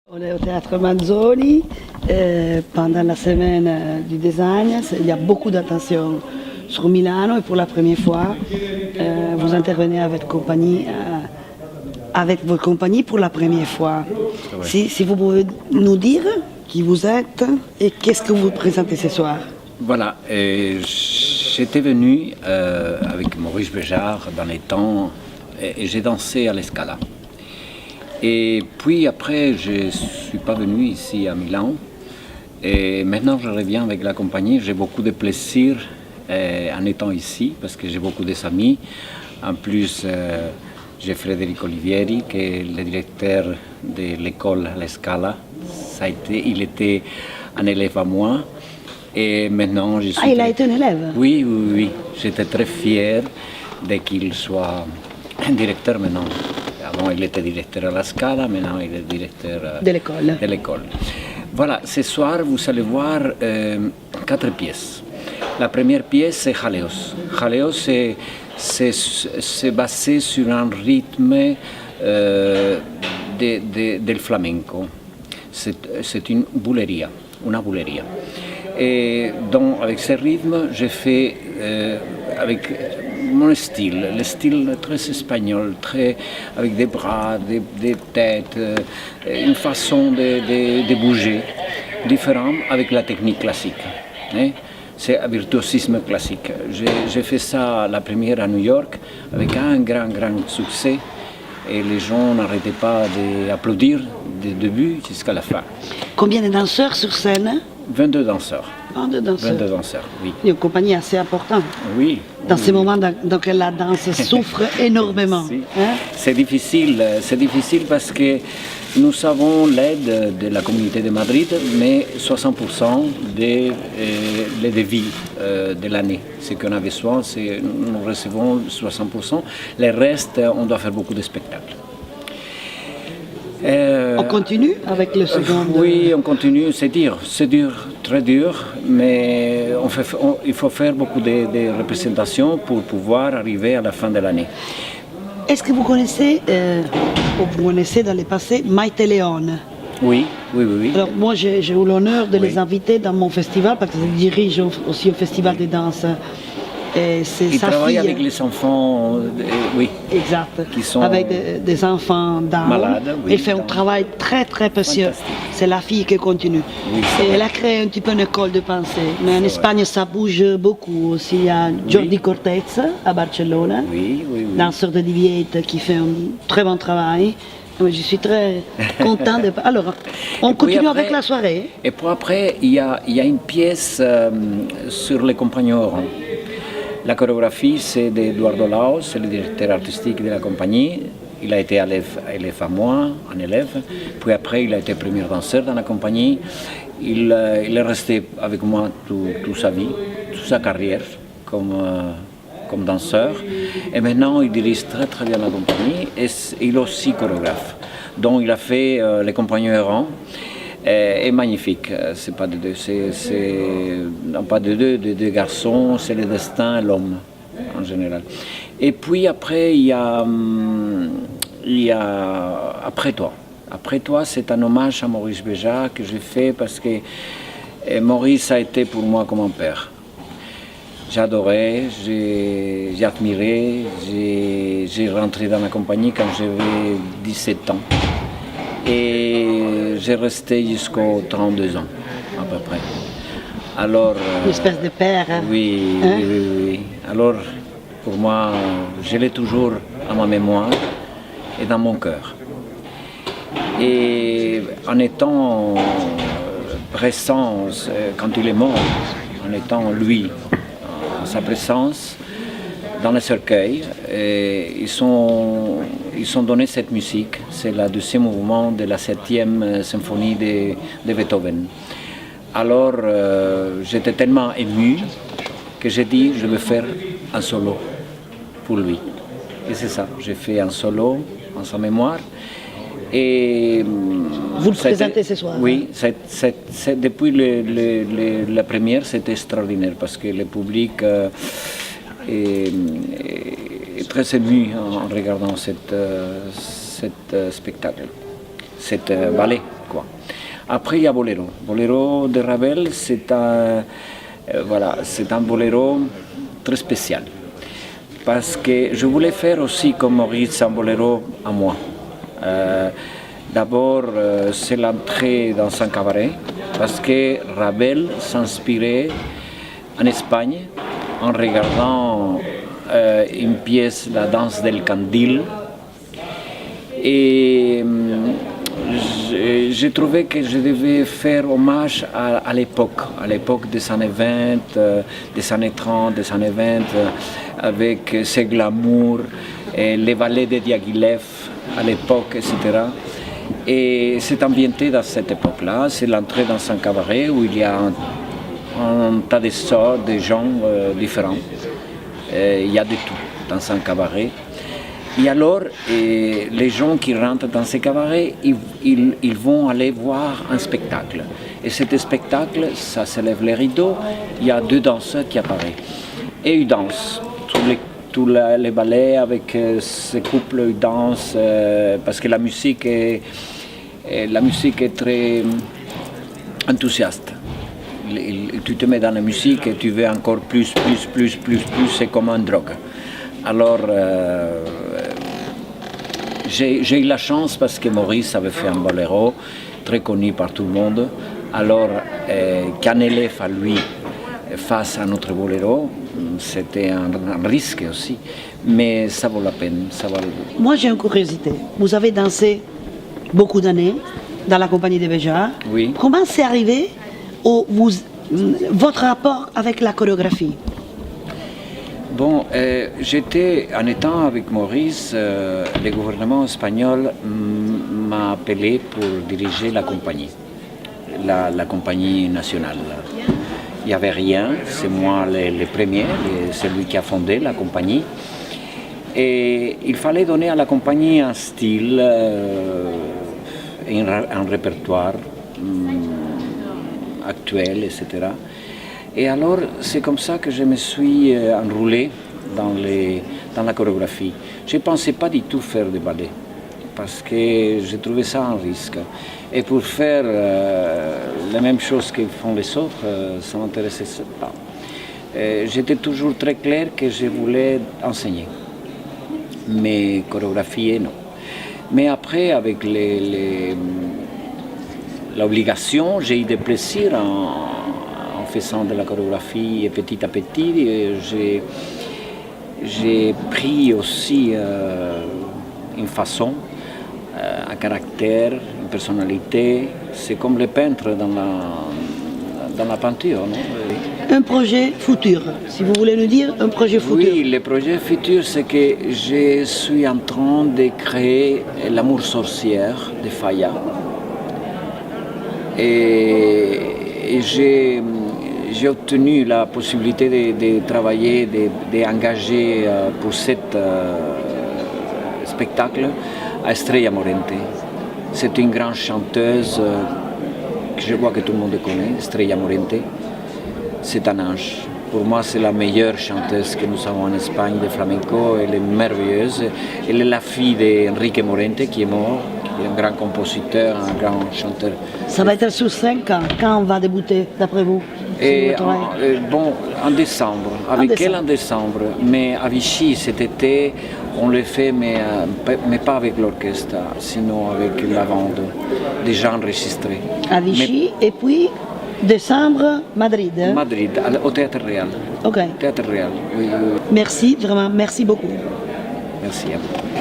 On est au théâtre Manzoni pendant la semaine du design. Il y a beaucoup d'attention sur Milano et pour la première fois, vous intervenez avec votre compagnie pour la première fois. Ouais. Si vous pouvez nous dire qui vous êtes et qu'est-ce que vous présentez ce soir. Voilà, j'étais venu avec Maurice Béjart dans les temps et j'ai dansé à l'Escala. Et puis après, je ne suis pas venu ici à Milan. Et maintenant, je reviens avec la compagnie. J'ai beaucoup de plaisir en étant ici parce que j'ai beaucoup d'amis. En plus, j'ai Frédéric Olivieri, qui est le directeur de l'école à l'Escala. Il était un élève à moi. Et maintenant, je suis... Ah, il a été un élève? Oui. J'étais très fier de qu'il soit un directeur maintenant. Avant, il était directeur à la Scala, maintenant il est directeur de l'école. Voilà, ce soir, vous allez voir 4 pièces. La première pièce, c'est Jaleos. Jaleos, c'est basé sur un rythme del flamenco. C'est une bulleria. Et donc, avec ce rythme, j'ai fait avec mon style, le style très espagnol, avec des bras, des têtes, une façon de bouger différente avec la technique classique. Hein? C'est un virtuosisme classique. J'ai fait ça la première à New York avec un grand succès et les gens n'arrêtaient pas d'applaudir du début jusqu'à la fin. Combien de danseurs sur scène? 22 danseurs. 22 danseurs, oui. Une compagnie assez importante. Oui. Dans ces moments dans lesquels la danse souffre énormément. Si. Hein? C'est difficile parce que nous avons l'aide de la communauté de Madrid, mais 60% des devis de l'année. Ce qu'on a besoin, c'est nous recevons 60%. Le reste, on doit faire beaucoup de spectacles. On continue avec le second? Oui, on continue. C'est dur, très dur, mais il faut faire beaucoup de représentations pour pouvoir arriver à la fin de l'année. Est-ce que vous connaissez, dans le passé, Maite Leone? Oui. Alors moi, j'ai eu l'honneur de les inviter dans mon festival parce que je dirige aussi un festival de danse. Il travaille avec les enfants, oui. Exact. Qui sont avec des enfants malades. Oui, elle fait un travail très précieux. C'est la fille qui continue. Oui, et elle a créé un petit peu une école de pensée. Mais en Espagne, ça bouge beaucoup aussi. Il y a Jordi Cortez à Barcelone, danseur de Diviete qui fait un très bon travail. Je suis très content de... Alors, on continue avec la soirée. Et puis après, il y a une pièce sur les compagnons. La chorégraphie, c'est d'Eduardo Laos, c'est le directeur artistique de la compagnie. Il a été élève à moi, un élève. Puis après, il a été premier danseur dans la compagnie. Il est resté avec moi toute sa vie, toute sa carrière comme danseur. Et maintenant, il dirige très bien la compagnie. Et il est aussi chorégraphe. Donc, il a fait Les Compagnons errants. Est magnifique. C'est pas de deux garçons, c'est le destin et l'homme en général. Et puis après, il y a Après toi. Après toi, c'est un hommage à Maurice Béjart que j'ai fait parce que Maurice a été pour moi comme un père. J'adorais, j'ai admiré, j'ai rentré dans la compagnie quand j'avais 17 ans. Et j'ai resté jusqu'aux 32 ans, à peu près. Alors, une espèce de père. Hein? Oui. Alors, pour moi, je l'ai toujours à ma mémoire et dans mon cœur. Et en étant présent, quand il est mort, en étant lui, en sa présence, dans le cercueil, ils ont donné cette musique. C'est le 2e mouvement de la 7e symphonie de Beethoven. Alors, j'étais tellement ému que j'ai dit, je vais faire un solo pour lui. Et c'est ça, j'ai fait un solo en sa mémoire. Et vous le présentez ce soir? Oui, depuis la première, c'était extraordinaire parce que le public... est très ému en regardant cet spectacle, cet ballet. quoi. Après, il y a Boléro. Boléro de Ravel, c'est un boléro très spécial. Parce que je voulais faire aussi comme Maurice un boléro à moi. D'abord, c'est l'entrée dans un cabaret, parce que Ravel s'inspirait en Espagne en regardant une pièce, La danse del Candil. Et j'ai trouvé que je devais faire hommage à l'époque des années 20, des années 30, des années 20, avec ses glamours, et les ballets de Diaghilev à l'époque, etc. Et c'est ambienté dans cette époque-là, c'est l'entrée dans un cabaret où il y a un tas de sortes, de gens différents. Il y a de tout dans un cabaret. Et alors, les gens qui rentrent dans ces cabarets, ils vont aller voir un spectacle. Et cet spectacle, ça se lève les rideaux, il y a 2 danseurs qui apparaissent. Et ils dansent. Tous les ballets avec ces couples, ils dansent, parce que la musique est très enthousiaste. Tu te mets dans la musique et tu veux encore plus, c'est comme une drogue. Alors, j'ai eu la chance parce que Maurice avait fait un boléro très connu par tout le monde. Alors, qu'un élève à lui fasse un autre boléro, c'était un risque aussi, mais ça vaut la peine. Moi, j'ai une curiosité. Vous avez dansé beaucoup d'années dans la compagnie de Béjart. Oui. Comment c'est arrivé votre rapport avec la chorégraphie? Bon, j'étais, en étant avec Maurice, le gouvernement espagnol m'a appelé pour diriger la compagnie, la compagnie nationale. Il n'y avait rien, c'est moi le premier, celui qui a fondé la compagnie. Et il fallait donner à la compagnie un style, un répertoire actuel, etc. Et alors, c'est comme ça que je me suis enroulé dans la chorégraphie. Je ne pensais pas du tout faire de ballet, parce que je trouvais ça un risque. Et pour faire la même chose que font les autres, ça ne m'intéressait pas. J'étais toujours très clair que je voulais enseigner, mais chorégraphier, non. Mais après, avec l'obligation, j'ai eu des plaisirs en faisant de la chorégraphie et petit à petit, j'ai pris aussi une façon, un caractère, une personnalité. C'est comme le peintre dans la peinture. Non? Un projet futur, si vous voulez nous dire, un projet futur. Oui, le projet futur, c'est que je suis en train de créer L'amour sorcière de Falla. Et j'ai obtenu la possibilité de travailler, d'engager pour cet spectacle à Estrella Morente. C'est une grande chanteuse que je crois que tout le monde connaît, Estrella Morente. C'est un ange. Pour moi, c'est la meilleure chanteuse que nous avons en Espagne de flamenco. Elle est merveilleuse. Elle est la fille d'Enrique Morente qui est mort. Il est un grand compositeur, un grand chanteur. Ça va être sur 5 ans. Quand on va débuter, d'après vous? En décembre. Avec elle en décembre. Mais à Vichy, cet été, on le fait, mais pas avec l'orchestre, sinon avec la bande, déjà enregistrés. À Vichy, et puis décembre, Madrid. Hein? Madrid, au Théâtre Real. Ok. Théâtre Real, oui. Merci, vraiment, merci beaucoup. Merci à vous.